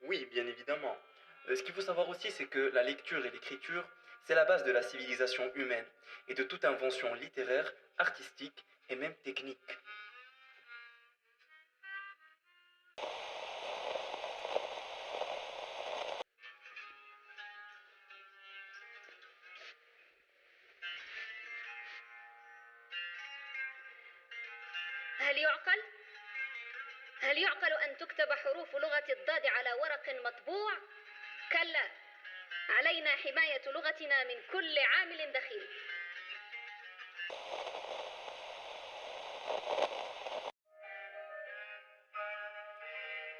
Oui, bien évidemment. Ce qu'il faut savoir aussi, c'est que la lecture et l'écriture, c'est la base de la civilisation humaine et de toute invention littéraire, artistique et même technique. هل يعقل؟ هل يعقل أن تكتب حروف لغة الضاد على ورق مطبوع؟ كلا، علينا حماية لغتنا من كل عامل دخيل.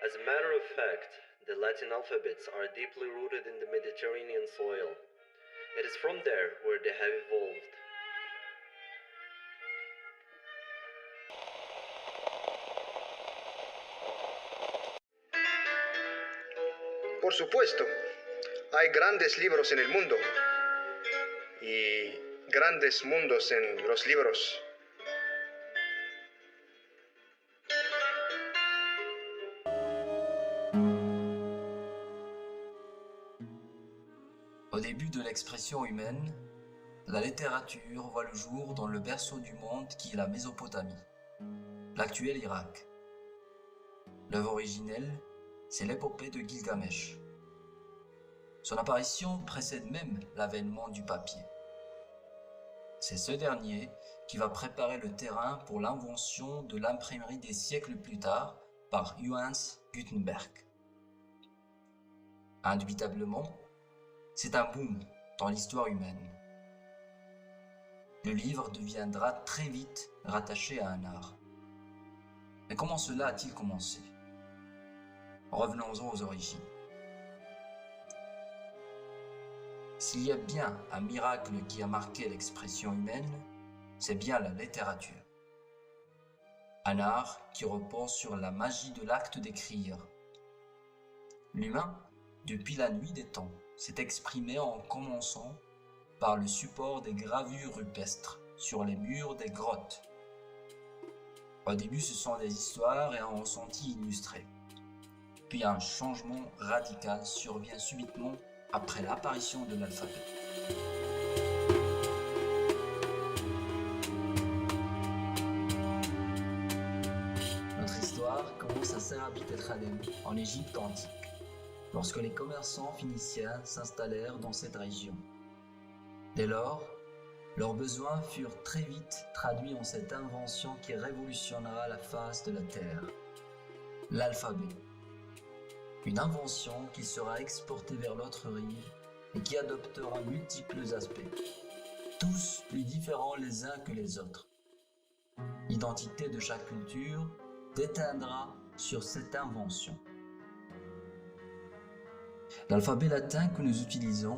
As a matter of fact, the Latin alphabets are deeply rooted in the Mediterranean soil. It is from there where they have evolved. Por supuesto, hay grandes libros en el mundo y grandes mundos en los libros. Au début de l'expression humaine, la littérature voit le jour dans le berceau du monde qui est la Mésopotamie, l'actuel Irak. L'œuvre originelle, c'est l'épopée de Gilgamesh. Son apparition précède même l'avènement du papier. C'est ce dernier qui va préparer le terrain pour l'invention de l'imprimerie des siècles plus tard par Johannes Gutenberg. Indubitablement, c'est un boom dans l'histoire humaine. Le livre deviendra très vite rattaché à un art. Mais comment cela a-t-il commencé? Revenons-en aux origines. S'il y a bien un miracle qui a marqué l'expression humaine, c'est bien la littérature. Un art qui repose sur la magie de l'acte d'écrire. L'humain, depuis la nuit des temps, s'est exprimé en commençant par le support des gravures rupestres sur les murs des grottes. Au début, ce sont des histoires et un ressenti illustré. Puis un changement radical survient subitement après l'apparition de l'alphabet. Notre histoire commence à Serabit el-Khalem, en Égypte antique, lorsque les commerçants phéniciens s'installèrent dans cette région. Dès lors, leurs besoins furent très vite traduits en cette invention qui révolutionnera la face de la Terre, l'alphabet. Une invention qui sera exportée vers l'autre rive et qui adoptera multiples aspects, tous plus différents les uns que les autres. L'identité de chaque culture déteindra sur cette invention. L'alphabet latin que nous utilisons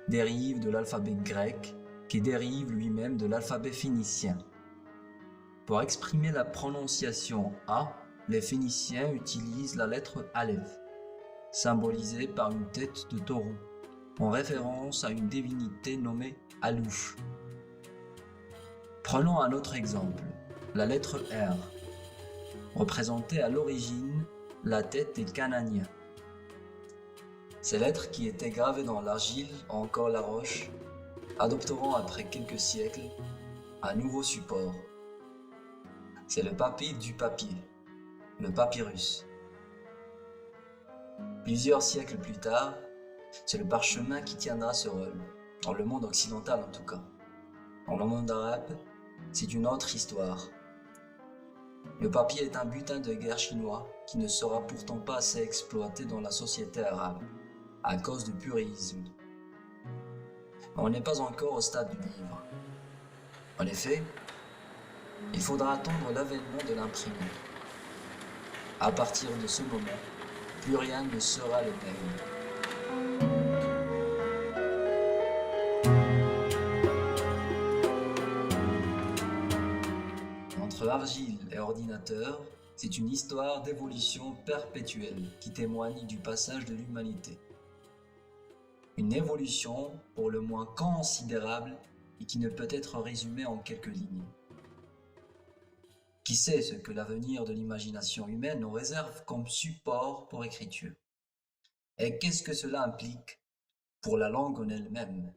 dérive de l'alphabet grec qui dérive lui-même de l'alphabet phénicien. Pour exprimer la prononciation A, les Phéniciens utilisent la lettre Aleph, symbolisée par une tête de taureau, en référence à une divinité nommée Alouche. Prenons un autre exemple, la lettre R, représentait à l'origine la tête des Cananéens. Ces lettres qui étaient gravées dans l'argile ou encore la roche adopteront après quelques siècles un nouveau support. C'est le papier du papier, le papyrus. Plusieurs siècles plus tard, c'est le parchemin qui tiendra ce rôle, dans le monde occidental en tout cas. Dans le monde arabe, c'est une autre histoire. Le papier est un butin de guerre chinois qui ne sera pourtant pas assez exploité dans la société arabe, à cause du purisme. Mais on n'est pas encore au stade du livre. En effet, il faudra attendre l'avènement de l'imprimé. À partir de ce moment, plus rien ne sera le même. Entre argile et ordinateur, c'est une histoire d'évolution perpétuelle qui témoigne du passage de l'humanité. Une évolution pour le moins considérable et qui ne peut être résumée en quelques lignes. Qui sait ce que l'avenir de l'imagination humaine nous réserve comme support pour écriture? Et qu'est-ce que cela implique pour la langue en elle-même?